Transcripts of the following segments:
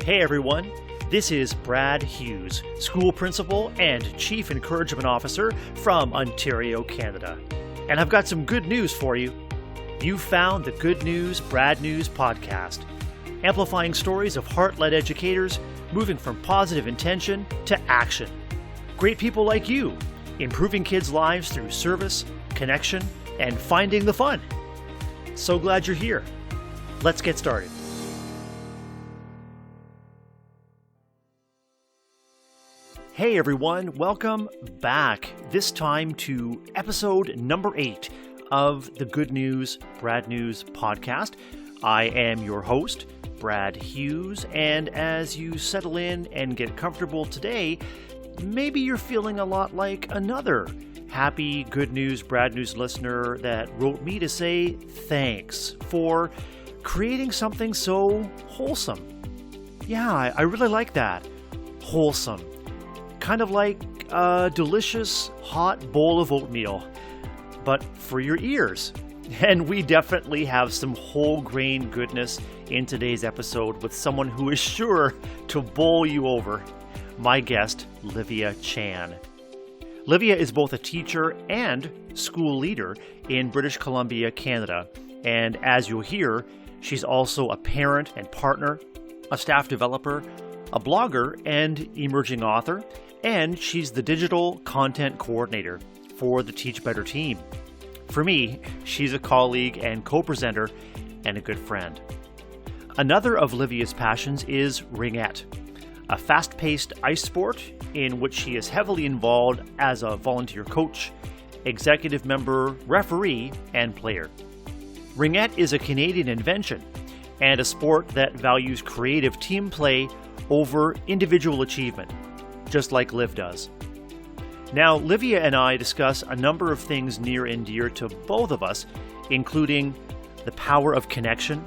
Hey everyone, this is Brad Hughes, School Principal and Chief Encouragement Officer from Ontario, Canada. And I've got some good news for you. You found the Good News, Brad News podcast, amplifying stories of heart-led educators moving from positive intention to action. Great people like you, improving kids' lives through service, connection, and finding the fun. So glad you're here. Let's get started. Hey everyone, welcome back, this time to episode number 8 of the Good News, Brad News podcast. I am your host, Brad Hughes, and as you settle in and get comfortable today, maybe you're feeling a lot like another happy Good News, Brad News listener that wrote me to say thanks for creating something so wholesome. Yeah, I really like that. Wholesome. Kind of like a delicious hot bowl of oatmeal, but for your ears. And we definitely have some whole grain goodness in today's episode with someone who is sure to bowl you over. My guest, Livia Chan. Livia is both a teacher and school leader in British Columbia, Canada. And as you'll hear, she's also a parent and partner, a staff developer, a blogger, and emerging author. And she's the digital content coordinator for the Teach Better team. For me, she's a colleague and co-presenter and a good friend. Another of Livia's passions is ringette, a fast-paced ice sport in which she is heavily involved as a volunteer coach, executive member, referee, and player. Ringette is a Canadian invention and a sport that values creative team play over individual achievement, just like Liv does. Now, Livia and I discuss a number of things near and dear to both of us, including the power of connection,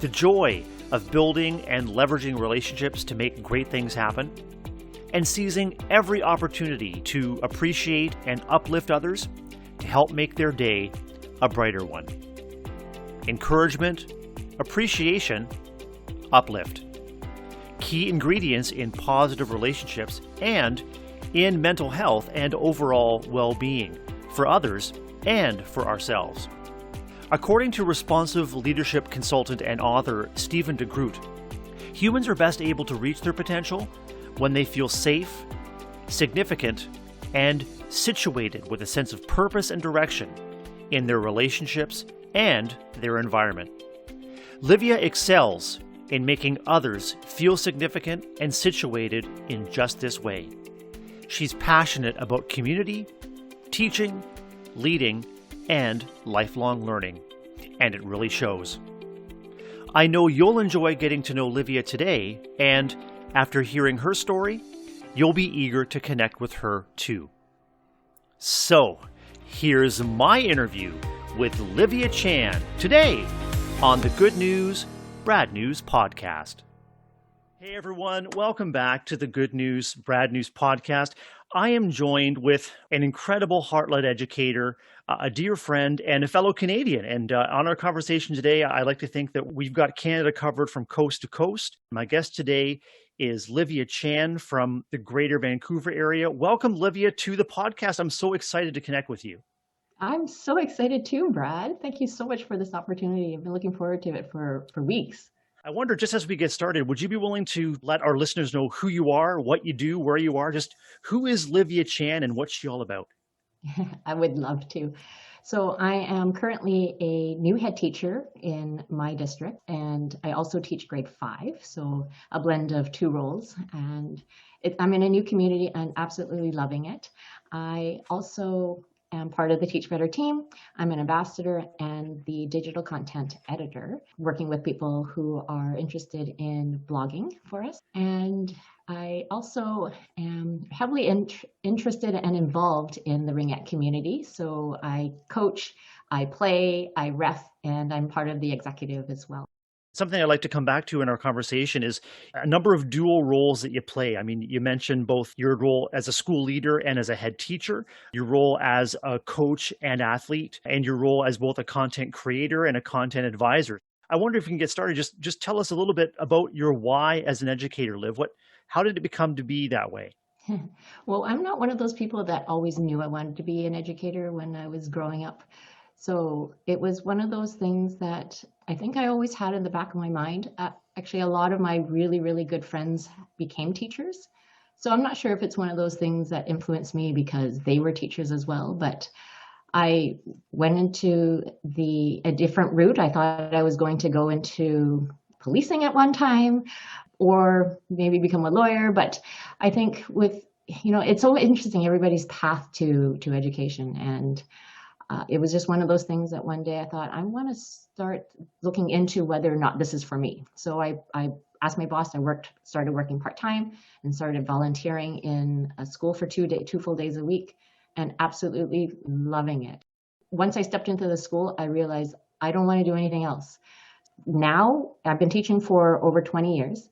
the joy of building and leveraging relationships to make great things happen, and seizing every opportunity to appreciate and uplift others to help make their day a brighter one. Encouragement, appreciation, uplift. Key ingredients in positive relationships and in mental health and overall well-being for others and for ourselves. According to responsive leadership consultant and author Stephen DeGroot, humans are best able to reach their potential when they feel safe, significant, and situated with a sense of purpose and direction in their relationships and their environment. Livia excels in making others feel significant and situated in just this way. She's passionate about community, teaching, leading, and lifelong learning, and it really shows. I know you'll enjoy getting to know Livia today, and after hearing her story, you'll be eager to connect with her too. So, here's my interview with Livia Chan today on the Good News, Brad News podcast. Hey everyone, welcome back to the Good News, Brad News podcast. I am joined with an incredible heart-led educator, a dear friend, and a fellow Canadian. And on our conversation today, I like to think that we've got Canada covered from coast to coast. My guest today is Livia Chan from the Greater Vancouver area. Welcome, Livia, to the podcast. I'm so excited to connect with you. I'm so excited too, Brad. Thank you so much for this opportunity. I've been looking forward to it for weeks. I wonder, just as we get started, would you be willing to let our listeners know who you are, what you do, where you are? Just who is Livia Chan and what's she all about? I would love to. So I am currently a new head teacher in my district, and I also teach grade 5, so a blend of two roles. And I'm in a new community and absolutely loving it. I also am part of the Teach Better team. I'm an ambassador and the digital content editor, working with people who are interested in blogging for us. And I also am heavily interested and involved in the ringette community. So I coach, I play, I ref, and I'm part of the executive as well. Something I'd like to come back to in our conversation is a number of dual roles that you play. I mean, you mentioned both your role as a school leader and as a head teacher, your role as a coach and athlete, and your role as both a content creator and a content advisor. I wonder if we can get started. Just tell us a little bit about your why as an educator, Liv. How did it become to be that way? Well, I'm not one of those people that always knew I wanted to be an educator when I was growing up. So it was one of those things that I think I always had in the back of my mind. Actually, a lot of my really, really good friends became teachers. So I'm not sure if it's one of those things that influenced me because they were teachers as well, but I went into a different route. I thought I was going to go into policing at one time or maybe become a lawyer. But I think it's so interesting, everybody's path to education. And it was just one of those things that one day I thought, I want to start looking into whether or not this is for me. So I asked my boss, started working part-time and started volunteering in a school for 2 full days a week and absolutely loving it. Once I stepped into the school, I realized I don't want to do anything else. Now, I've been teaching for over 20 years.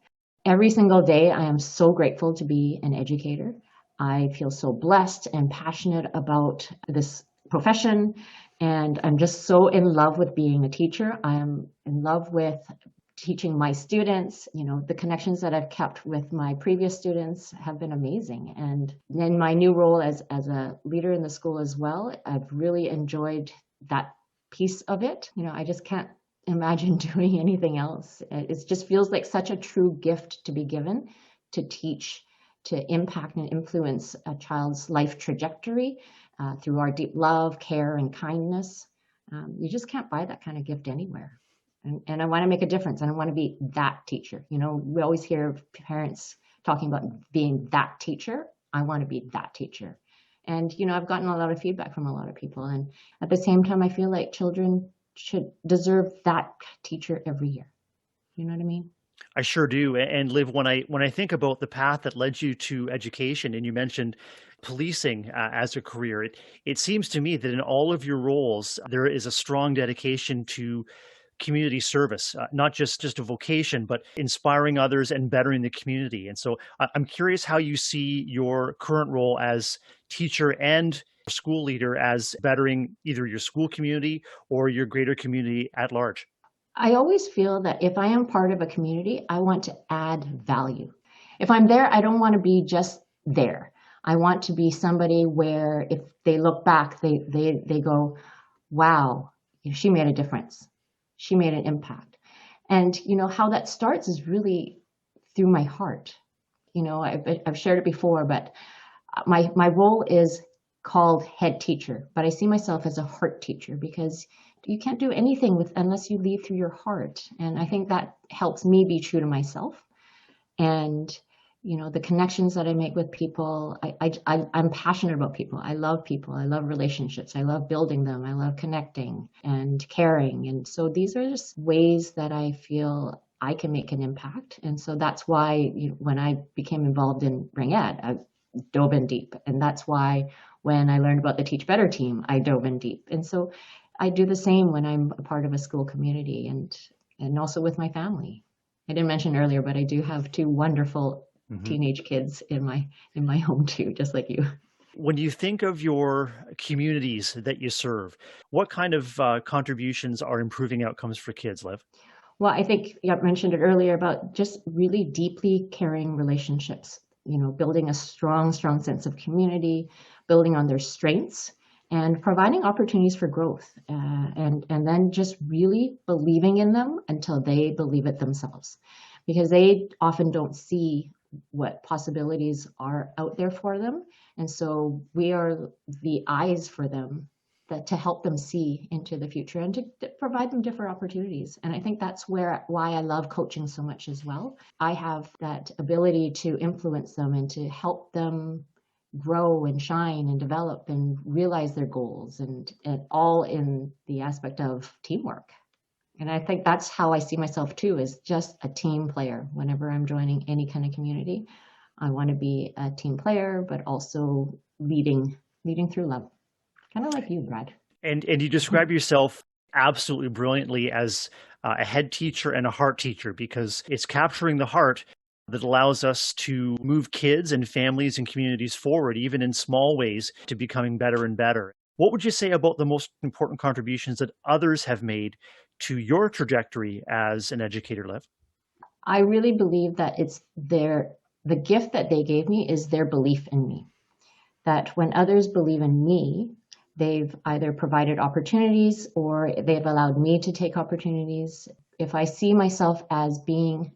Every single day, I am so grateful to be an educator. I feel so blessed and passionate about this profession, and I'm just so in love with being a teacher. I'm in love with teaching my students. The connections that I've kept with my previous students have been amazing. And in my new role as a leader in the school as well, I've really enjoyed that piece of it. I just can't imagine doing anything else. It just feels like such a true gift to be given, to teach, to impact and influence a child's life trajectory through our deep love, care, and kindness. You just can't buy that kind of gift anywhere. And I want to make a difference. And I want to be that teacher. We always hear parents talking about being that teacher. I want to be that teacher. And, I've gotten a lot of feedback from a lot of people. And at the same time, I feel like children should deserve that teacher every year. You know what I mean? I sure do. And Liv, when I think about the path that led you to education, and you mentioned policing as a career, it seems to me that in all of your roles, there is a strong dedication to community service, not just a vocation, but inspiring others and bettering the community. And so I'm curious how you see your current role as teacher and school leader as bettering either your school community or your greater community at large. I always feel that if I am part of a community, I want to add value. If I'm there, I don't want to be just there. I want to be somebody where if they look back, they go, wow, she made a difference. She made an impact. And how that starts is really through my heart. I've shared it before, but my role is called head teacher, but I see myself as a heart teacher because you can't do anything unless you lead through your heart. And I think that helps me be true to myself. And the connections that I make with people, I'm passionate about people. I love people. I love relationships. I love building them. I love connecting and caring. And so these are just ways that I feel I can make an impact. And so that's why when I became involved in ringette, I dove in deep. And that's why when I learned about the Teach Better team, I dove in deep. And so I do the same when I'm a part of a school community and also with my family. I didn't mention earlier, but I do have 2 wonderful teenage kids in my home too, just like you. When you think of your communities that you serve, what kind of contributions are improving outcomes for kids, Liv? Well, I think I mentioned it earlier about just really deeply caring relationships, building a strong sense of community, building on their strengths, and providing opportunities for growth, and then just really believing in them until they believe it themselves, because they often don't see what possibilities are out there for them. And so we are the eyes for them to help them see into the future and to provide them different opportunities. And I think that's why I love coaching so much as well. I have that ability to influence them and to help them grow and shine and develop and realize their goals, and all in the aspect of teamwork. And I think that's how I see myself too, as just a team player. Whenever I'm joining any kind of community, I want to be a team player, but also leading through love. Kind of like you, Brad. And you describe yourself absolutely brilliantly as a head teacher and a heart teacher, because it's capturing the heart that allows us to move kids and families and communities forward, even in small ways, to becoming better and better. What would you say about the most important contributions that others have made to your trajectory as an educator, Liv? I really believe that the gift that they gave me is their belief in me. That when others believe in me, they've either provided opportunities or they've allowed me to take opportunities. If I see myself as being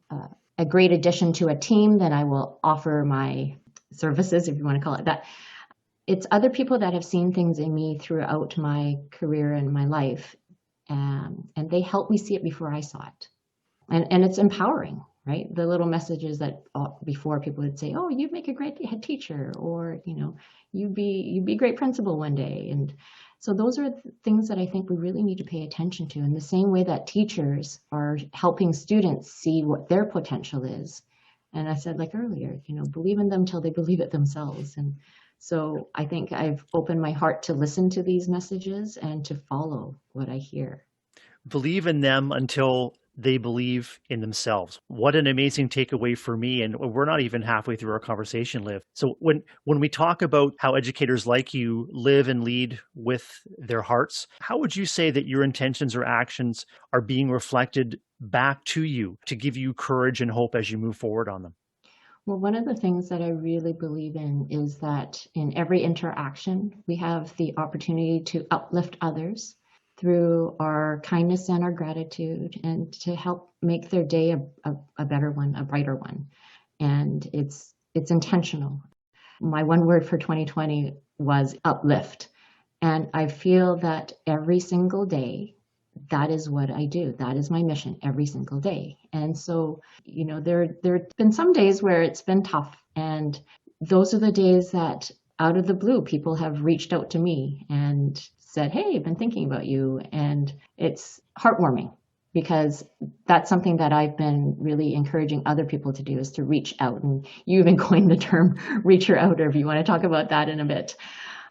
a great addition to a team, then I will offer my services, if you want to call it that. It's other people that have seen things in me throughout my career and my life, and they help me see it before I saw it. And it's empowering, right? The little messages that before people would say, "Oh, you'd make a great head teacher," or you'd be a great principal one day. And so those are things that I think we really need to pay attention to. In the same way that teachers are helping students see what their potential is. And I said, like earlier, believe in them till they believe it themselves. And so I think I've opened my heart to listen to these messages and to follow what I hear. Believe in them until they believe in themselves. What an amazing takeaway for me. And we're not even halfway through our conversation, Liv. So when we talk about how educators like you live and lead with their hearts, how would you say that your intentions or actions are being reflected back to you to give you courage and hope as you move forward on them? Well, one of the things that I really believe in is that in every interaction, we have the opportunity to uplift others through our kindness and our gratitude, and to help make their day a better one, a brighter one. And it's intentional. My one word for 2020 was uplift. And I feel that every single day, that is what I do. That is my mission every single day. And so, there have been some days where it's been tough. And those are the days that out of the blue, people have reached out to me and said, "Hey, I've been thinking about you." And it's heartwarming, because that's something that I've been really encouraging other people to do, is to reach out. And you even coined the term reacher outer, if you want to talk about that in a bit.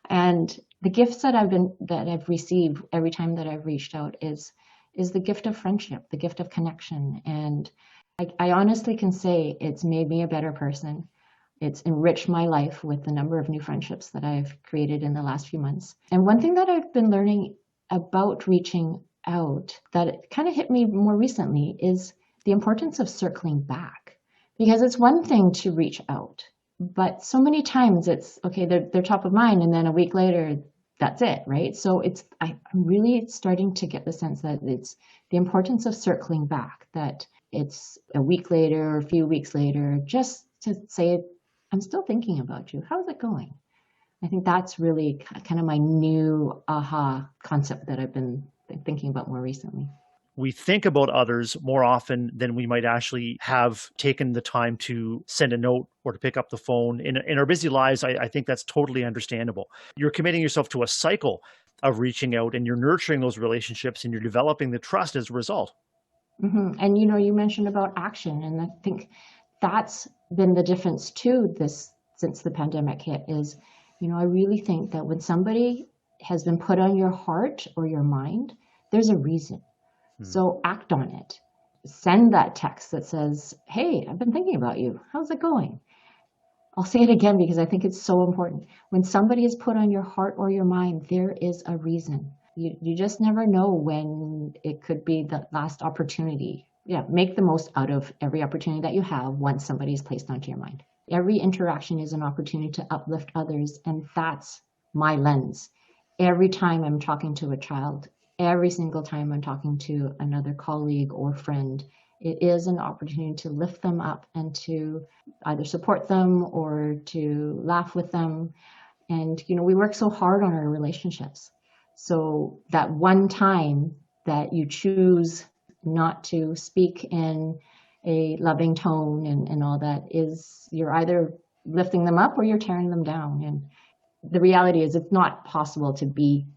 And the gifts that I've received every time that I've reached out is the gift of friendship, the gift of connection. And I honestly can say it's made me a better person. It's enriched my life with the number of new friendships that I've created in the last few months. And one thing that I've been learning about reaching out that kind of hit me more recently is the importance of circling back. Because it's one thing to reach out, but so many times it's, okay, they're top of mind, and then a week later, that's it, right? So I'm really starting to get the sense that it's the importance of circling back, that it's a week later or a few weeks later, just to say, "I'm still thinking about you. How's it going?" I think that's really kind of my new aha concept that I've been thinking about more recently. We think about others more often than we might actually have taken the time to send a note or to pick up the phone. In our busy lives, I think that's totally understandable. You're committing yourself to a cycle of reaching out, and you're nurturing those relationships, and you're developing the trust as a result. Mm-hmm. And you mentioned about action, and I think that's been the difference too since the pandemic hit is, I really think that when somebody has been put on your heart or your mind, there's a reason. So act on it. Send that text that says, "Hey, I've been thinking about you. How's it going?" I'll say it again because I think it's so important. When somebody is put on your heart or your mind, there is a reason. You just never know when it could be the last opportunity. Yeah, make the most out of every opportunity that you have once somebody is placed onto your mind. Every interaction is an opportunity to uplift others, and that's my lens. Every time I'm talking to a child, every single time I'm talking to another colleague or friend, it is an opportunity to lift them up and to either support them or to laugh with them. And, we work so hard on our relationships. So that one time that you choose not to speak in a loving tone and all that, is you're either lifting them up or you're tearing them down. And the reality is it's not possible to be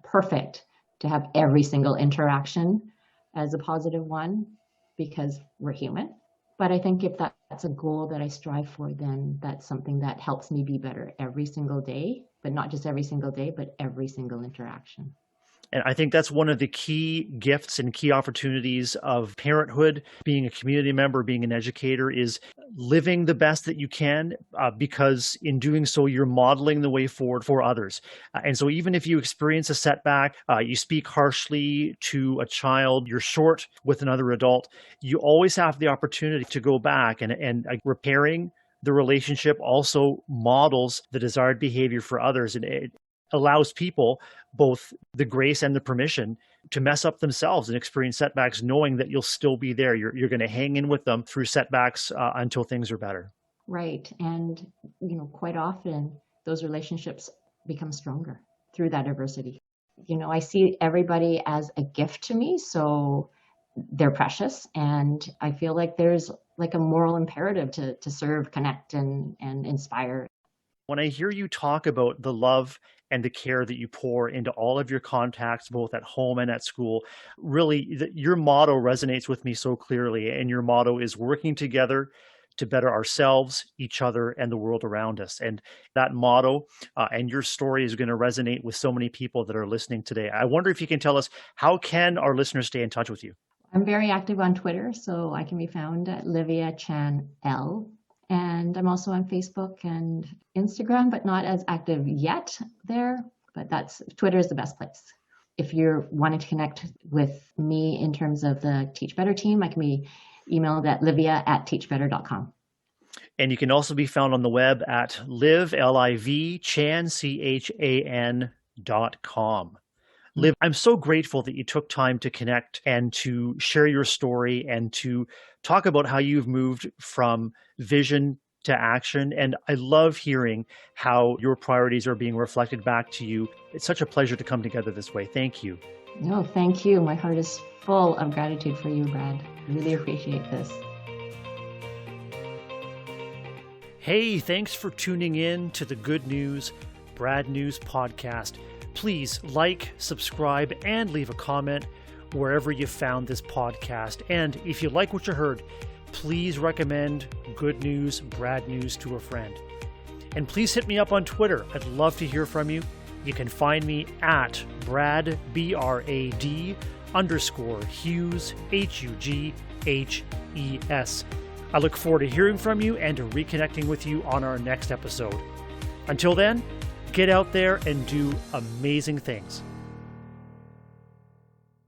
perfect, to have every single interaction as a positive one, because we're human. But I think if that's a goal that I strive for, then that's something that helps me be better every single day, but not just every single day, but every single interaction. And I think that's one of the key gifts and key opportunities of parenthood, being a community member, being an educator, is living the best that you can, because in doing so, you're modeling the way forward for others. And so even if you experience a setback, you speak harshly to a child, you're short with another adult, you always have the opportunity to go back and repairing the relationship also models the desired behavior for others. And it allows people both the grace and the permission to mess up themselves and experience setbacks, knowing that you'll still be there. You're going to hang in with them through setbacks until things are better. Right. And, quite often those relationships become stronger through that adversity. I see everybody as a gift to me, so they're precious. And I feel like there's like a moral imperative to serve, connect, and inspire. When I hear you talk about the love and the care that you pour into all of your contacts, both at home and at school, really, your motto resonates with me so clearly. And your motto is working together to better ourselves, each other, and the world around us. And that motto and your story is going to resonate with so many people that are listening today. I wonder if you can tell us, how can our listeners stay in touch with you? I'm very active on Twitter, so I can be found at Livia Chan L. And I'm also on Facebook and Instagram, but not as active yet there. But Twitter is the best place. If you're wanting to connect with me in terms of the Teach Better team, I can be emailed at livia@teachbetter.com. And you can also be found on the web at livchan.com. Liv, I'm so grateful that you took time to connect and to share your story and to talk about how you've moved from vision to action. And I love hearing how your priorities are being reflected back to you. It's such a pleasure to come together this way. Thank you. No, thank you. My heart is full of gratitude for you, Brad. I really appreciate this. Hey, thanks for tuning in to the Good News, Brad News podcast. Please like, subscribe, and leave a comment wherever you found this podcast. And if you like what you heard, please recommend Good News, Brad News to a friend. And please hit me up on Twitter. I'd love to hear from you. You can find me at Brad, BRAD, _Hughes, HUGHES. I look forward to hearing from you and to reconnecting with you on our next episode. Until then, get out there and do amazing things.